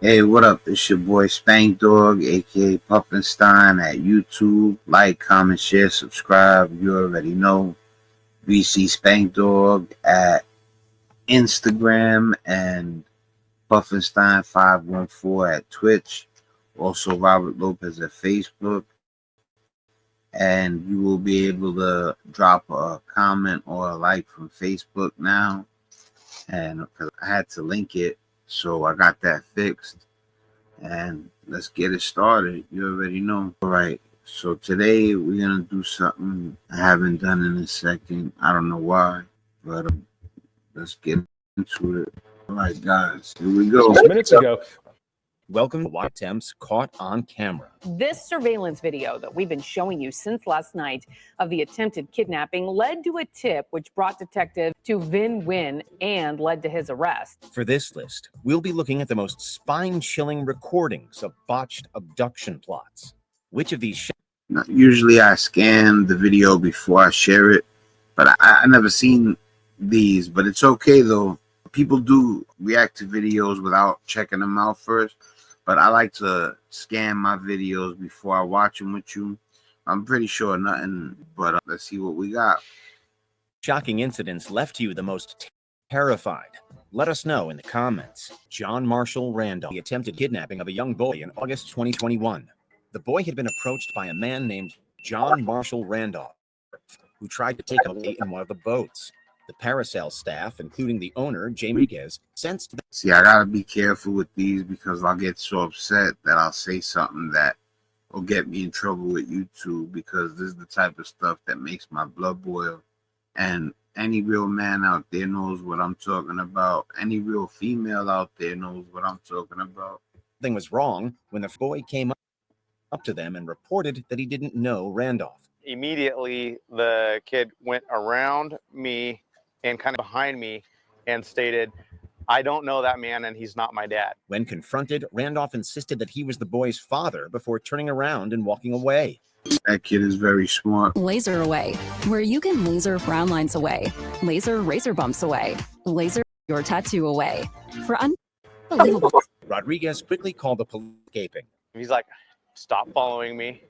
Hey, what up? It's your boy Spankdog, aka Puffinstein at YouTube. Like, comment, share, subscribe. You already know. VC Spankdog at Instagram and Puffinstein514 at Twitch. Also, Robert Lopez at Facebook. And you will be able to drop a comment or a like from Facebook now. And because I had to link it, so I got that fixed. And let's get it started. You already know. All right. So today we're gonna do something I haven't done in a second. I don't know why, but let's get into it. All right, guys. Here we go. Just minutes ago. Welcome to White Attempts Caught on Camera. This surveillance video that we've been showing you since last night of the attempted kidnapping led to a tip which brought detectives to Vin Nguyen and led to his arrest. For this list, we'll be looking at the most spine-chilling recordings of botched abduction plots. Which of these Usually I scan the video before I share it, but I never seen these, but it's okay though. People do react to videos without checking them out first. But I like to scan my videos before I watch them with you. I'm pretty sure nothing, but let's see what we got. shocking incidents left you the most terrified? Let us know in the comments. John Marshall Randolph, the attempted kidnapping of a young boy in August 2021. The boy had been approached by a man named John Marshall Randolph, who tried to take him away in one of the boats. The parasail staff, including the owner, Jamie Guez, sensed that. See, I gotta be careful with these because I'll get so upset that I'll say something that will get me in trouble with YouTube, because this is the type of stuff that makes my blood boil. And any real man out there knows what I'm talking about. Any real female out there knows what I'm talking about. Something was wrong when the boy came up to them and reported that he didn't know Randolph. Immediately, the kid went around me and kind of behind me and stated, "I don't know that man and he's not my dad." When confronted, Randolph insisted that he was the boy's father before turning around and walking away. That kid is very smart. Laser Away, where you can laser frown lines away, laser razor bumps away, laser your tattoo away for unbelievable. Rodriguez quickly called the police. Escaping. He's like, "Stop following me,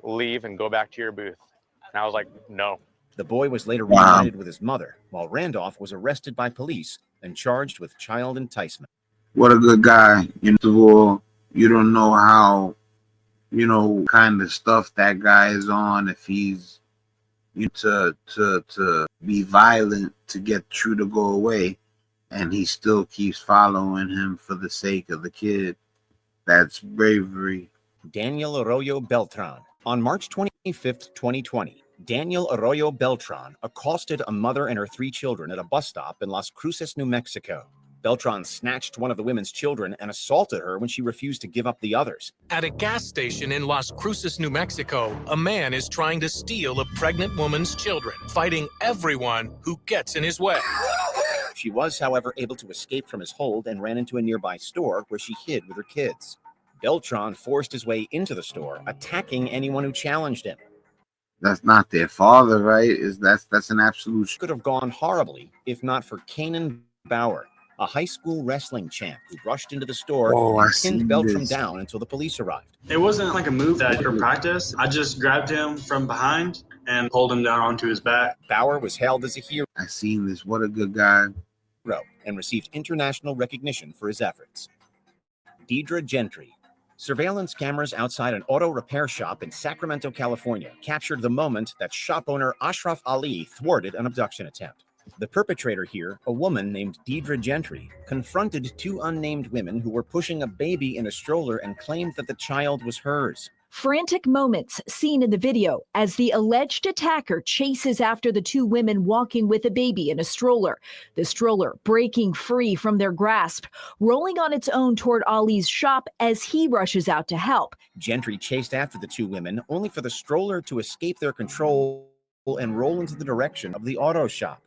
leave and go back to your booth." And I was like, "No." The boy was later reunited with his mother, while Randolph was arrested by police and charged with child enticement. What a good guy. You know, you don't know how, kind of stuff that guy is on, if he's to be violent to get True to go away, and he still keeps following him for the sake of the kid. That's bravery. Daniel Arroyo Beltran. On March 25th, 2020, Daniel Arroyo Beltran accosted a mother and her 3 children at a bus stop in Las Cruces, New Mexico. Beltran snatched one of the women's children and assaulted her when she refused to give up the others. At a gas station in Las Cruces, New Mexico, a man is trying to steal a pregnant woman's children, fighting everyone who gets in his way. She was, however, able to escape from his hold and ran into a nearby store where she hid with her kids. Beltran forced his way into the store, attacking anyone who challenged him. That's not their father, right? That's an absolute. Could have gone horribly if not for Kanan Bauer, a high school wrestling champ who rushed into the store and pinned Beltran down until the police arrived. It wasn't like a move that I could practice. I just grabbed him from behind and pulled him down onto his back. Bauer was hailed as a hero I seen this. What a good guy. and received international recognition for his efforts. Deidre Gentry. Surveillance cameras outside an auto repair shop in Sacramento, California, captured the moment that shop owner Ashraf Ali thwarted an abduction attempt. The perpetrator here, a woman named Deidre Gentry, confronted 2 unnamed women who were pushing a baby in a stroller and claimed that the child was hers. Frantic moments seen in the video as the alleged attacker chases after the 2 women walking with a baby in a stroller. The stroller breaking free from their grasp, rolling on its own toward Ali's shop as he rushes out to help. Gentry chased after the 2 women, only for the stroller to escape their control and roll into the direction of the auto shop.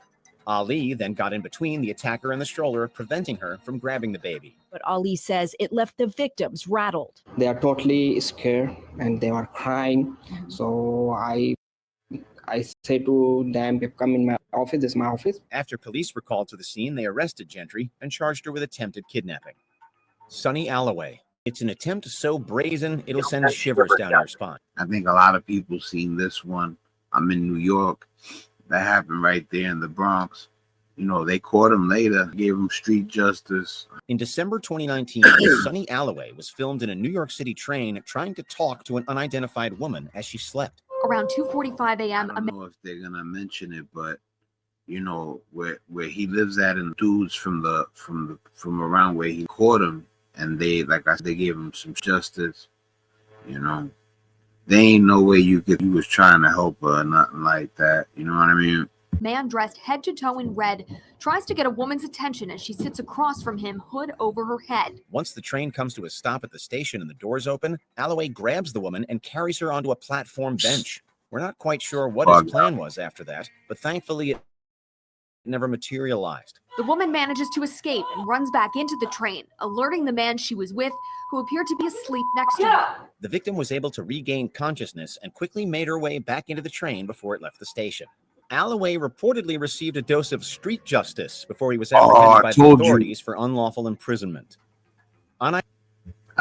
Ali then got in between the attacker and the stroller, preventing her from grabbing the baby. But Ali says it left the victims rattled. They are totally scared and they were crying. So I said to them, "Come in my office, this is my office." After police were called to the scene, they arrested Gentry and charged her with attempted kidnapping. Sunny Alloway. It's an attempt so brazen it'll send shivers down your spine. I think a lot of people seen this one. I'm in New York. That happened right there in the Bronx. You know, they caught him later, gave him street justice. In December 2019, Sunny Alloway was filmed in a New York City train trying to talk to an unidentified woman as she slept. Around 2:45 a.m. I don't know if they're gonna mention it, but you know where he lives at, and dudes from around where he caught him, and they, like I said, they gave him some justice. You know, they ain't no way he was trying to help her or nothing like that. You know what I mean? Man dressed head to toe in red tries to get a woman's attention as she sits across from him, hood over her head. Once the train comes to a stop at the station and the doors open, Alloway grabs the woman and carries her onto a platform bench. We're not quite sure what his plan was after that, but thankfully it never materialized. The woman manages to escape and runs back into the train, alerting the man she was with, who appeared to be asleep next to her. The victim was able to regain consciousness and quickly made her way back into the train before it left the station. Alloway reportedly received a dose of street justice before he was apprehended by the authorities for unlawful imprisonment. I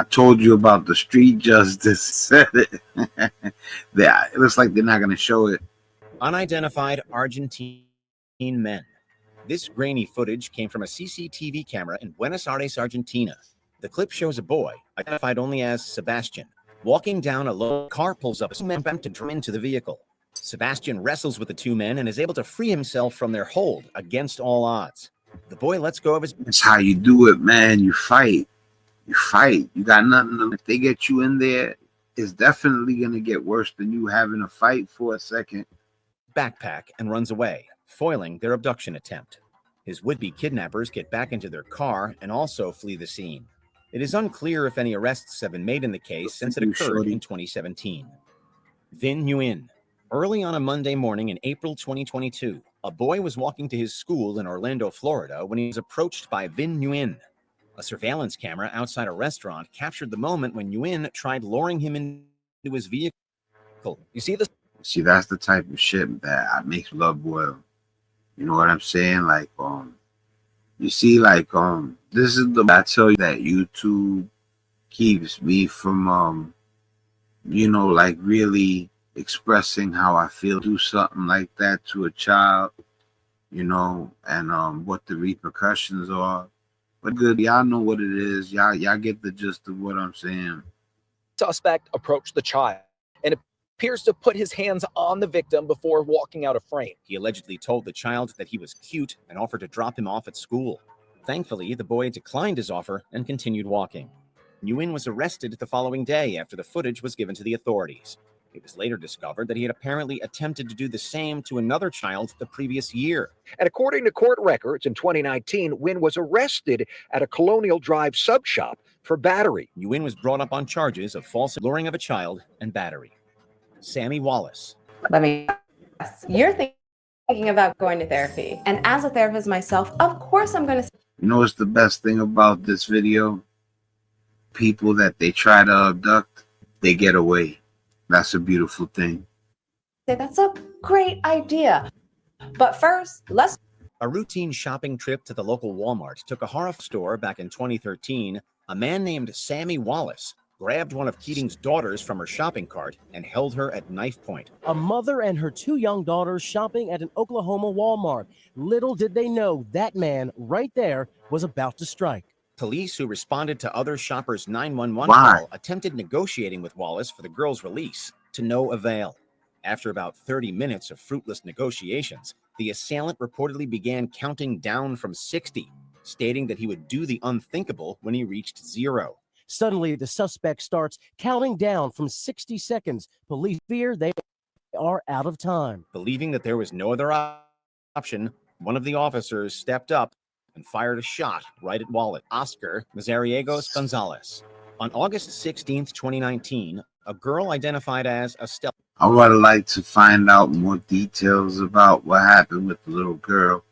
told you about the street justice. Said it. It looks like they're not going to show it. Unidentified Argentine men. This grainy footage came from a CCTV camera in Buenos Aires, Argentina. The clip shows a boy, identified only as Sebastian, walking down a low car. Pulls up a man to drum into the vehicle. Sebastian wrestles with the two men and is able to free himself from their hold against all odds. The boy lets go of his... That's how you do it, man. You fight. You fight. You got nothing. If they get you in there, it's definitely going to get worse than you having a fight for a second. Backpack and runs away, foiling their abduction attempt. His would-be kidnappers get back into their car and also flee the scene. It is unclear if any arrests have been made in the case since it occurred in 2017. Vinh Nguyen. Early on a Monday morning in April 2022, a boy was walking to his school in Orlando, Florida, when he was approached by Vinh Nguyen. A surveillance camera outside a restaurant captured the moment when Nguyen tried luring him into his vehicle. You see this? See, that's the type of shit that makes blood boil. You know what I'm saying? Like, you see, like, this is the, I tell you that YouTube keeps me from, you know, like really expressing how I feel. Do something like that to a child, you know, and what the repercussions are. But good, y'all know what it is. Y'all get the gist of what I'm saying. Suspect approached the child and appears to put his hands on the victim before walking out of frame. He allegedly told the child that he was cute and offered to drop him off at school. Thankfully, the boy declined his offer and continued walking. Nguyen was arrested the following day after the footage was given to the authorities. It was later discovered that he had apparently attempted to do the same to another child the previous year. And according to court records, in 2019, Nguyen was arrested at a Colonial Drive sub shop for battery. Nguyen was brought up on charges of false luring of a child and battery. Sammy Wallace. Let me guess. You're thinking about going to therapy. And as a therapist myself, of course I'm going to... You know what's the best thing about this video? People that they try to abduct, they get away. That's a beautiful thing. That's a great idea. But first, let's... A routine shopping trip to the local Walmart took a horror store back in 2013. A man named Sammy Wallace grabbed one of Keating's daughters from her shopping cart and held her at knife point. A mother and her two young daughters shopping at an Oklahoma Walmart. Little did they know that man right there was about to strike. Police who responded to other shoppers' 911 call attempted negotiating with Wallace for the girl's release, to no avail. After about 30 minutes of fruitless negotiations, the assailant reportedly began counting down from 60, stating that he would do the unthinkable when he reached 0. Suddenly, the suspect starts counting down from 60 seconds. Police fear they are out of time. Believing that there was no other option, one of the officers stepped up and fired a shot right at Wallace. Oscar Mazariegos Gonzalez. On August 16th, 2019, a girl identified as Estelle. I would like to find out more details about what happened with the little girl,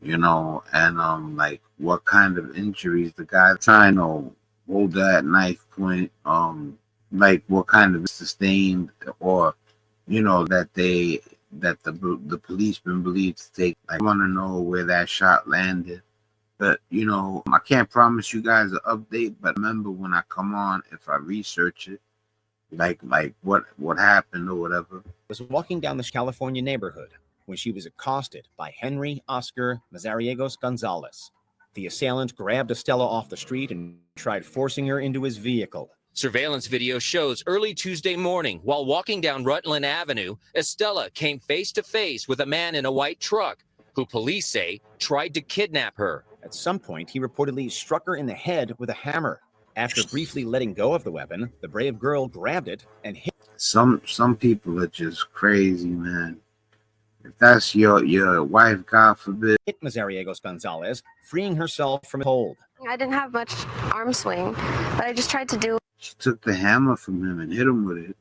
you know, and like what kind of injuries the guy trying to hold that knife point, like what kind of sustained, or you know, that the police been believed to take. Like, I want to know where that shot landed. But you know, I can't promise you guys an update. But remember, when I come on, if I research it, like what happened or whatever. Was walking down the California neighborhood when she was accosted by Henry Oscar Mazariegos Gonzalez. The assailant grabbed Estella off the street and tried forcing her into his vehicle. Surveillance video shows early Tuesday morning, while walking down Rutland Avenue, Estella came face to face with a man in a white truck who police say tried to kidnap her. At some point, he reportedly struck her in the head with a hammer. After briefly letting go of the weapon, the brave girl grabbed it and hit. Some people are just crazy, man. If that's your wife, God forbid. Hit Mazariegos Gonzalez, freeing herself from a hold. I didn't have much arm swing, but I just tried to do She took the hammer from him and hit him with it.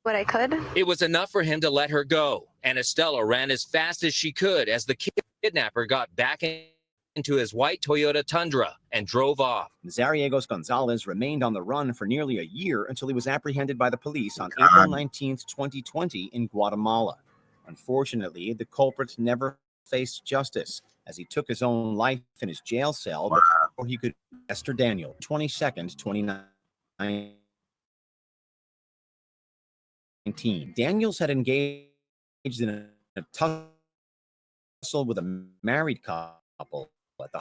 what I could. It was enough for him to let her go, and Estella ran as fast as she could as the kidnapper got back into his white Toyota Tundra and drove off. Mazariegos Gonzalez remained on the run for nearly a year until he was apprehended by the police on April 19th, 2020 in Guatemala. Unfortunately, the culprit never faced justice as he took his own life in his jail cell before he could. Esther Daniel, 22nd, 2019. Daniels had engaged in a tussle with a married couple at the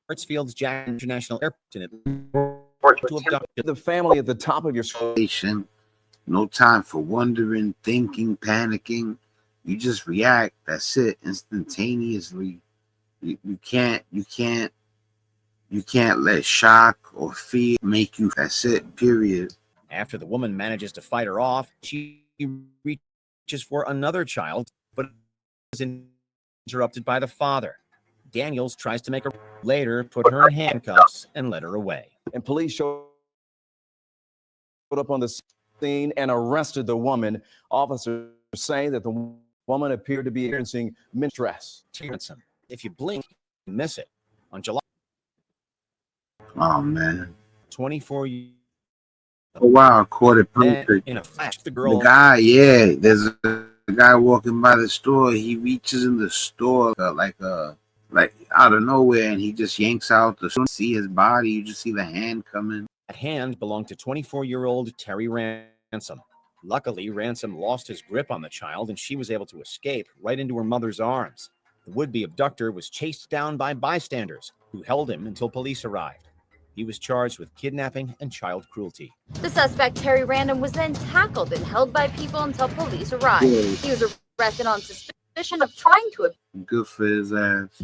Hartsfield's Jack International Airport to abduct the family at the top of your station. No time for wondering, thinking, panicking. You just react. That's it, instantaneously. You can't let shock or fear make you. That's it, period. After the woman manages to fight her off, she reaches for another child, but is interrupted by the father. Daniels tries to make her later, put her in handcuffs, and let her away. And police showed up on the scene and arrested the woman. Officers say that the woman appeared to be experiencing mental stress. If you blink, you miss it. On July. Oh man. 24 years. Oh wow, caught it perfect. In a flash, the girl. The guy, yeah, there's a guy walking by the store. He reaches in the store like out of nowhere, and he just yanks out the. You don't see his body. You just see the hand coming. That hand belonged to 24-year-old Terry Ransom. Luckily, Ransom lost his grip on the child, and she was able to escape right into her mother's arms. The would-be abductor was chased down by bystanders, who held him until police arrived. He was charged with kidnapping and child cruelty. The suspect, Terry Random, was then tackled and held by people until police arrived. He was arrested on suspicion of trying to Good for his ass.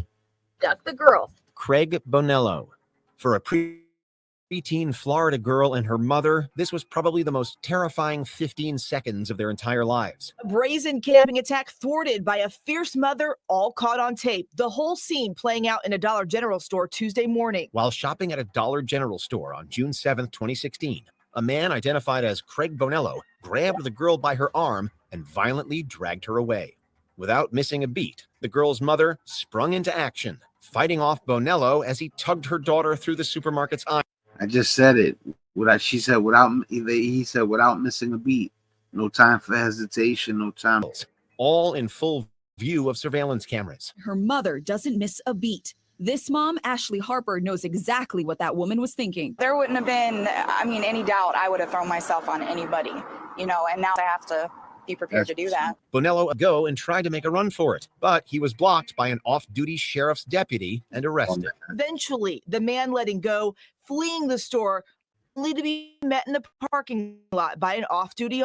abduct the girl. Craig Bonello. For a preteen Florida girl and her mother, this was probably the most terrifying 15 seconds of their entire lives. A brazen kidnapping attack thwarted by a fierce mother, all caught on tape. The whole scene playing out in a Dollar General store Tuesday morning. While shopping at a Dollar General store on June 7th, 2016, a man identified as Craig Bonello grabbed the girl by her arm and violently dragged her away. Without missing a beat, the girl's mother sprung into action, fighting off Bonello as he tugged her daughter through the supermarket's aisle. I just said it. He said without missing a beat. No time for hesitation. No time. All in full view of surveillance cameras. Her mother doesn't miss a beat. This mom, Ashley Harper, knows exactly what that woman was thinking. There wouldn't have been, any doubt I would have thrown myself on anybody, and now I have to be prepared to do that. Bonello go and tried to make a run for it, but he was blocked by an off-duty sheriff's deputy and arrested. Eventually, the man letting go, fleeing the store, only to be met in the parking lot by an off-duty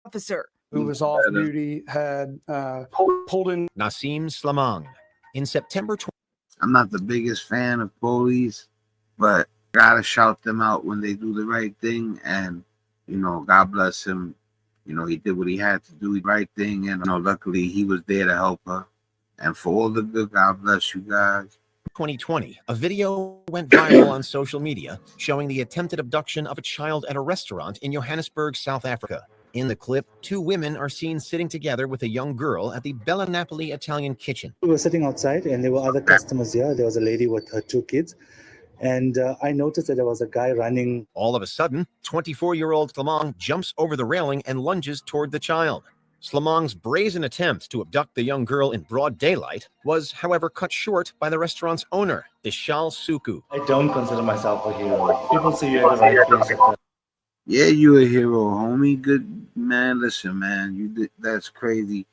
officer. Who was off duty had pulled in. Nassim Slamang. In September 20. I'm not the biggest fan of police, but gotta shout them out when they do the right thing. And, God bless him. He did what he had to do, the right thing. And, luckily he was there to help her. And for all the good, God bless you guys. 2020, a video went viral on social media showing the attempted abduction of a child at a restaurant in Johannesburg, South Africa. In the clip, two women are seen sitting together with a young girl at the Bella Napoli Italian kitchen. We were sitting outside and there were other customers here. There was a lady with her two kids. And I noticed that there was a guy running. All of a sudden, 24-year-old Clement jumps over the railing and lunges toward the child. Slamong's brazen attempt to abduct the young girl in broad daylight was, however, cut short by the restaurant's owner, Dishal Suku. I don't consider myself a hero. People see you at the right place at the Yeah, you a hero, homie. Good man. Listen, man, that's crazy.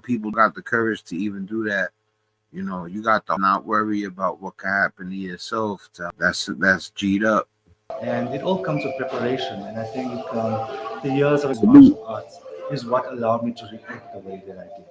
People got the courage to even do that. You know, you got to not worry about what can happen to yourself. That's G'd up. And it all comes with preparation. And I think the years of martial arts is what allowed me to react the way that I did.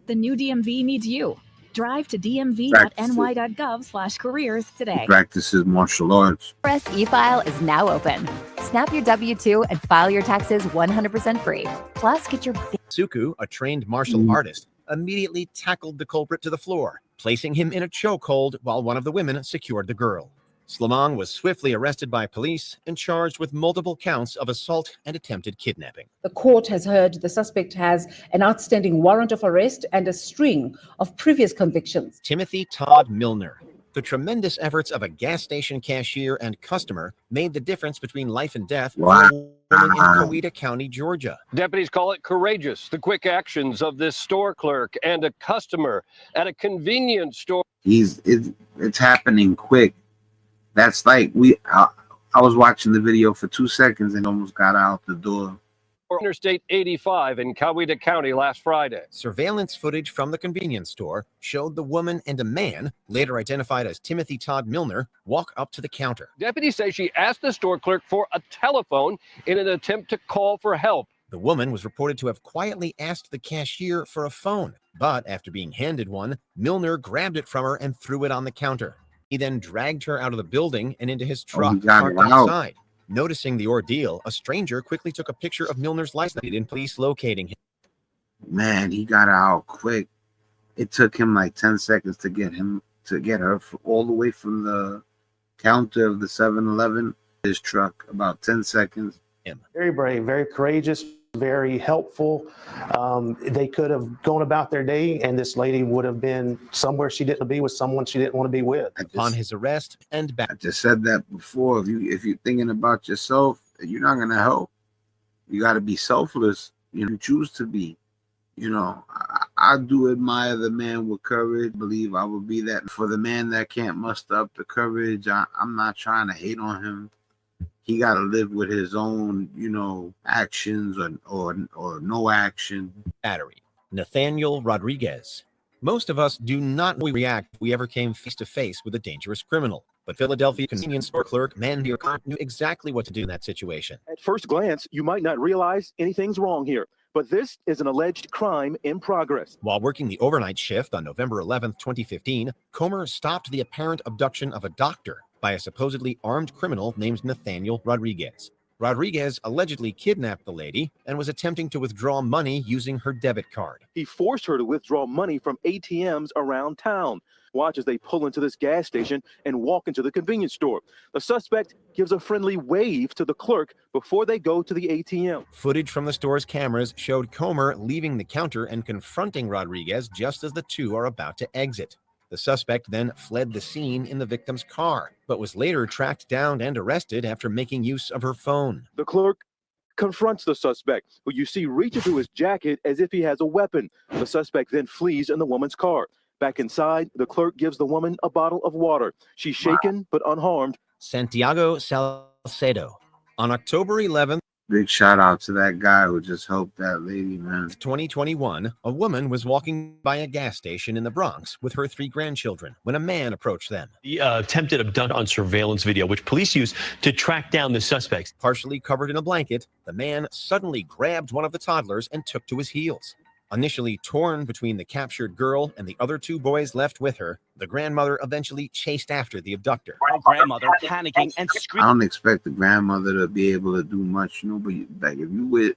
The new DMV needs you. Drive to dmv.ny.gov/careers today. Practices martial arts. IRS e-file is now open. Snap your W-2 and file your taxes 100% free. Plus, get your... Suku, a trained martial artist, immediately tackled the culprit to the floor, placing him in a chokehold while one of the women secured the girl. Slamong was swiftly arrested by police and charged with multiple counts of assault and attempted kidnapping. The court has heard the suspect has an outstanding warrant of arrest and a string of previous convictions. Timothy Todd Milner. The tremendous efforts of a gas station cashier and customer made the difference between life and death for a woman in Coweta County, Georgia. Deputies call it courageous, the quick actions of this store clerk and a customer at a convenience store. It's happening quick. That's like I was watching the video for 2 seconds and almost got out the door. Interstate 85 in Coweta County last Friday. Surveillance footage from the convenience store showed the woman and a man, later identified as Timothy Todd Milner, walk up to the counter. Deputies say she asked the store clerk for a telephone in an attempt to call for help. The woman was reported to have quietly asked the cashier for a phone, but after being handed one, Milner grabbed it from her and threw it on the counter. He then dragged her out of the building and into his truck parked outside. Noticing the ordeal, a stranger quickly took a picture of Milner's license plate and police locating him. Man, he got out quick. It took him like 10 seconds to get her all the way from the counter of the 7-Eleven, his truck, about 10 seconds. Very brave, very courageous, very helpful. They could have gone about their day and this lady would have been somewhere she didn't be with someone she didn't want to be with. Upon his arrest and back. I just said that before. If you're thinking about yourself, you're not gonna help. You got to be selfless. You choose to be. You know, I do admire the man with courage. I believe I will be that. For the man that can't muster up the courage, I'm not trying to hate on him. He got to live with his own, actions or no action. Battery. Nathaniel Rodriguez. Most of us do not react if we ever came face to face with a dangerous criminal. But Philadelphia convenience store clerk Mandir Khan knew exactly what to do in that situation. At first glance, you might not realize anything's wrong here, but this is an alleged crime in progress. While working the overnight shift on November 11th, 2015, Comer stopped the apparent abduction of a doctor by a supposedly armed criminal named Nathaniel Rodriguez. Rodriguez allegedly kidnapped the lady and was attempting to withdraw money using her debit card. He forced her to withdraw money from ATMs around town. Watch as they pull into this gas station and walk into the convenience store. The suspect gives a friendly wave to the clerk before they go to the ATM. Footage from the store's cameras showed Comer leaving the counter and confronting Rodriguez just as the two are about to exit. The suspect then fled the scene in the victim's car, but was later tracked down and arrested after making use of her phone. The clerk confronts the suspect, who you see reach into his jacket as if he has a weapon. The suspect then flees in the woman's car. Back inside, the clerk gives the woman a bottle of water. She's shaken but unharmed. Santiago Salcedo. On October 11th, big shout out to that guy who just helped that lady, man. 2021, a woman was walking by a gas station in the Bronx with her 3 grandchildren when a man approached them. The attempted abduction on surveillance video, which police used to track down the suspects. Partially covered in a blanket, the man suddenly grabbed one of the toddlers and took to his heels. Initially torn between the captured girl and the other 2 boys left with her, the grandmother eventually chased after the abductor. Grandmother panicking and screaming. I don't expect the grandmother to be able to do much, but like if you with,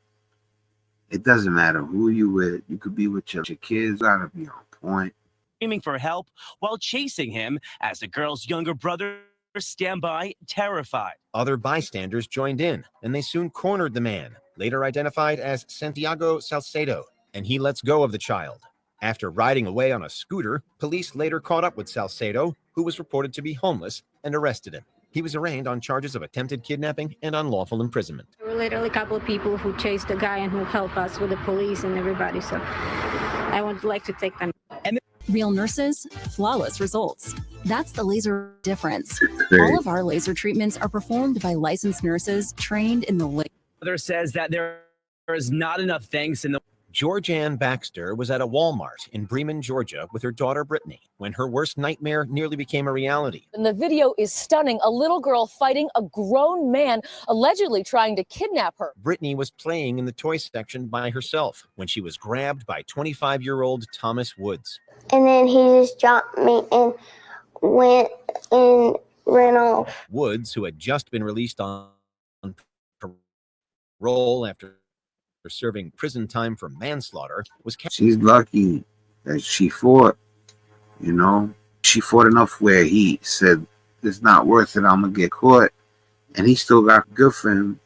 it doesn't matter who you with. You could be with your kids. You gotta be on point. Screaming for help while chasing him as the girl's younger brother stand by, terrified. Other bystanders joined in, and they soon cornered the man, later identified as Santiago Salcedo, and he lets go of the child. After riding away on a scooter, police later caught up with Salcedo, who was reported to be homeless, and arrested him. He was arraigned on charges of attempted kidnapping and unlawful imprisonment. There were literally a couple of people who chased the guy and who helped us with the police and everybody. So I would like to take them. Real nurses, flawless results. That's the laser difference. All of our laser treatments are performed by licensed nurses trained in the Mother says that there is not enough thanks in the. Georgianne Baxter was at a Walmart in Bremen, Georgia, with her daughter Brittany when her worst nightmare nearly became a reality. And the video is stunning. A little girl fighting a grown man, allegedly trying to kidnap her. Brittany was playing in the toy section by herself when she was grabbed by 25-year-old Thomas Woods. And then he just jumped me and went and ran off. Woods, who had just been released on parole after serving prison time for manslaughter, was captured. She's lucky that she fought, you know. She fought enough where he said, it's not worth it, I'm going to get caught. And he still got good for him.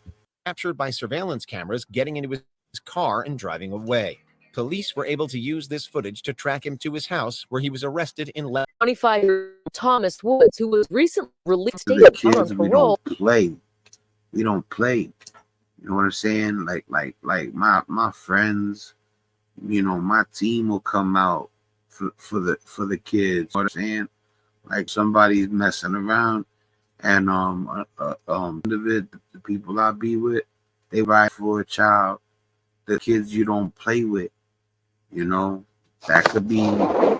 Captured by surveillance cameras getting into his car and driving away. Police were able to use this footage to track him to his house, where he was arrested in 25-year-old Thomas Woods, who was recently released To the kids, on parole. We don't play. You know what I'm saying? Like my friends, you know, my team will come out for the kids. You know what I'm saying? Like somebody's messing around, and the people I be with, they ride for a child. The kids you don't play with, you know, that could be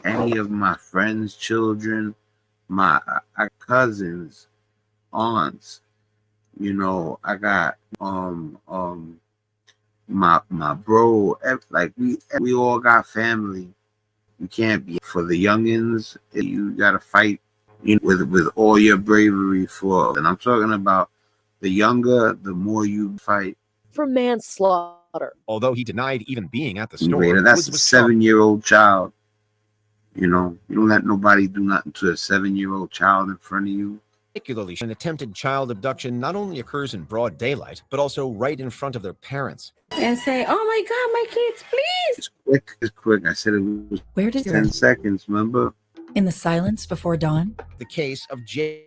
any of my friends' children, my cousins, aunts. You know, I got my bro. Like we all got family. You can't be for the youngins. You gotta fight, you know, with all your bravery for. And I'm talking about the younger, the more you fight. For manslaughter. Although he denied even being at the store. Wait, that's a 7-year-old child. You know, you don't let nobody do nothing to a 7-year-old child in front of you. Particularly, an attempted child abduction not only occurs in broad daylight, but also right in front of their parents. And say, oh my God, my kids, please. It's quick. I said it was Where does 10 seconds, remember? In the silence before dawn? The case of Jacob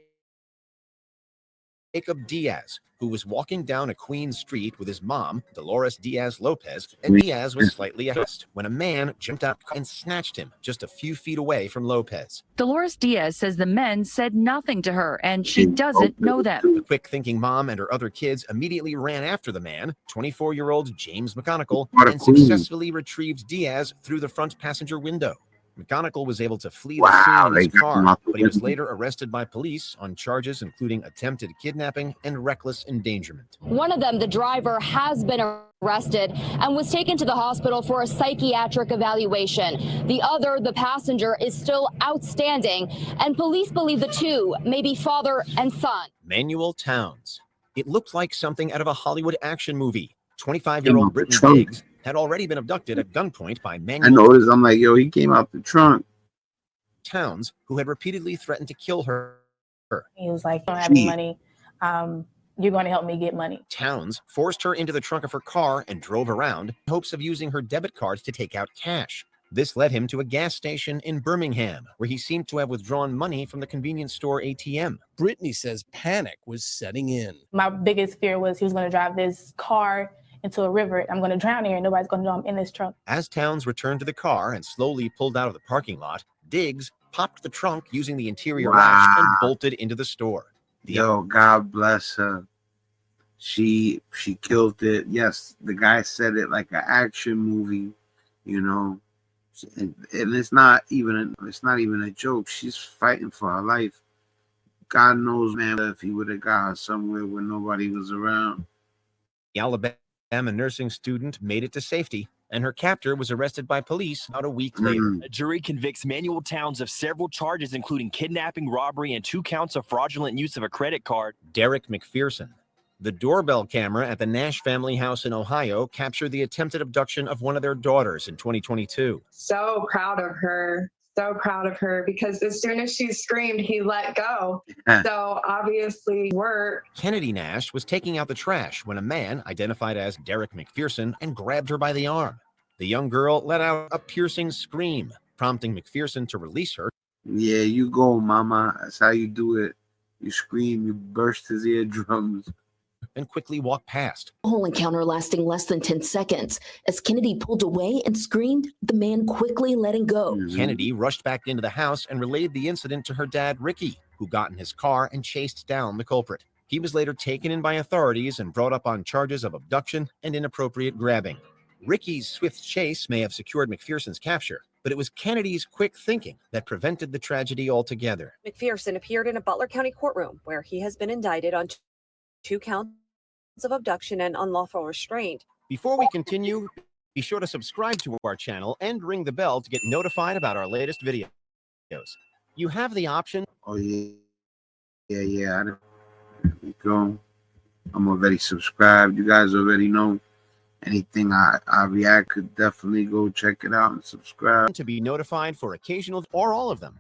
Diaz, who was walking down a Queens street with his mom, Dolores Diaz Lopez, and Diaz was slightly ahead when a man jumped out and snatched him just a few feet away from Lopez. Dolores Diaz says the men said nothing to her and she doesn't know them. The quick-thinking mom and her other kids immediately ran after the man, 24-year-old James McConnell, and successfully retrieved Diaz through the front passenger window. McConnell was able to flee the scene in his car, but he was later arrested by police on charges including attempted kidnapping and reckless endangerment. One of them, the driver, has been arrested and was taken to the hospital for a psychiatric evaluation. The other, the passenger, is still outstanding, and police believe the two may be father and son. Manuel Towns. It looked like something out of a Hollywood action movie. 25-year-old Brittany Diggs had already been abducted at gunpoint by Manuel. I noticed. I'm like, yo, he came out the trunk. Towns, who had repeatedly threatened to kill her. He was like, I don't have any money. You're going to help me get money. Towns forced her into the trunk of her car and drove around in hopes of using her debit cards to take out cash. This led him to a gas station in Birmingham, where he seemed to have withdrawn money from the convenience store ATM. Brittany says panic was setting in. My biggest fear was he was going to drive this car into a river. I'm going to drown here and nobody's going to know I'm in this trunk. As Towns returned to the car and slowly pulled out of the parking lot, Diggs popped the trunk using the interior latch and bolted into the store. Yo, God bless her. She killed it. Yes, the guy said it like an action movie, you know. And it's not even a joke. She's fighting for her life. God knows, man, if he would have got her somewhere where nobody was around. The Alabama nursing student made it to safety, and her captor was arrested by police about a week later. A jury convicts Manuel Towns of several charges, including kidnapping, robbery, and 2 counts of fraudulent use of a credit card. Derek McPherson. The doorbell camera at the Nash family house in Ohio captured the attempted abduction of one of their daughters in 2022. So proud of her. So proud of her, because as soon as she screamed, he let go. So obviously worked. Kennedy Nash was taking out the trash when a man identified as Derek McPherson and grabbed her by the arm. The young girl let out a piercing scream, prompting McPherson to release her. Yeah, you go, mama. That's how you do it. You scream, you burst his eardrums. And quickly walked past. The whole encounter lasting less than 10 seconds. As Kennedy pulled away and screamed, the man quickly letting go. Kennedy rushed back into the house and relayed the incident to her dad, Ricky, who got in his car and chased down the culprit. He was later taken in by authorities and brought up on charges of abduction and inappropriate grabbing. Ricky's swift chase may have secured McPherson's capture, but it was Kennedy's quick thinking that prevented the tragedy altogether. McPherson appeared in a Butler County courtroom where he has been indicted on 2 counts of abduction and unlawful restraint. Before we continue, be sure to subscribe to our channel and ring the bell to get notified about our latest videos. You have the option. Oh, yeah. Yeah. There we go. I'm already subscribed. You guys already know. Anything I react, could definitely go check it out and subscribe. To be notified for occasional or all of them.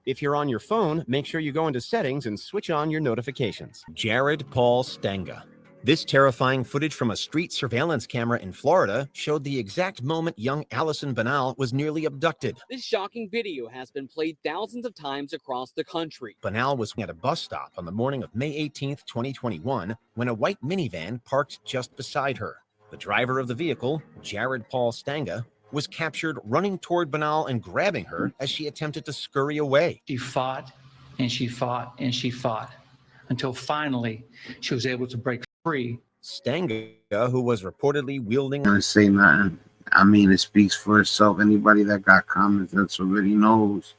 If you're on your phone, make sure you go into settings and switch on your notifications. Jared Paul Stenga. This terrifying footage from a street surveillance camera in Florida showed the exact moment young Allison Banal was nearly abducted. This shocking video has been played thousands of times across the country. Banal was at a bus stop on the morning of May 18th, 2021, when a white minivan parked just beside her. The driver of the vehicle, Jared Paul Stenga, was captured running toward Banal and grabbing her as she attempted to scurry away. She fought and she fought and she fought until finally she was able to break free. Stenga, who was reportedly wielding... I don't say nothing. I mean, it speaks for itself. Anybody that got comments that's already knows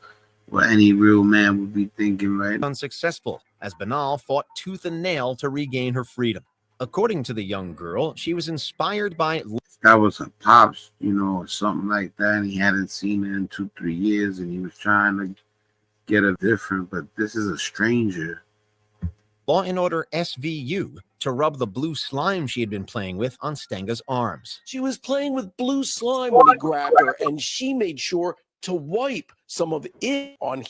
what any real man would be thinking, right? Unsuccessful, as Banal fought tooth and nail to regain her freedom. According to the young girl, she was inspired by... That was a pops, you know, or something like that. And he hadn't seen her in 2-3 years, and he was trying to get her different. But this is a stranger. Law and Order SVU to rub the blue slime she had been playing with on Stenga's arms. She was playing with blue slime when he grabbed her, and she made sure to wipe some of it on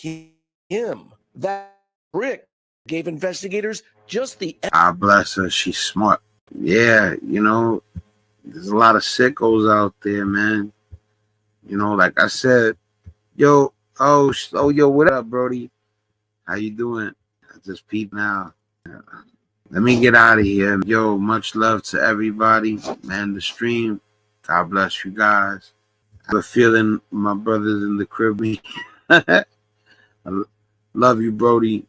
him. That trick gave investigators just the... God bless her. She's smart. Yeah, you know, there's a lot of sickos out there, man. You know, like I said, yo, yo, what up, Brody? How you doing? I just peep now. Let me get out of here. Yo, much love to everybody. Man, the stream. God bless you guys. I have a feeling my brothers in the crib. I love you, Brody.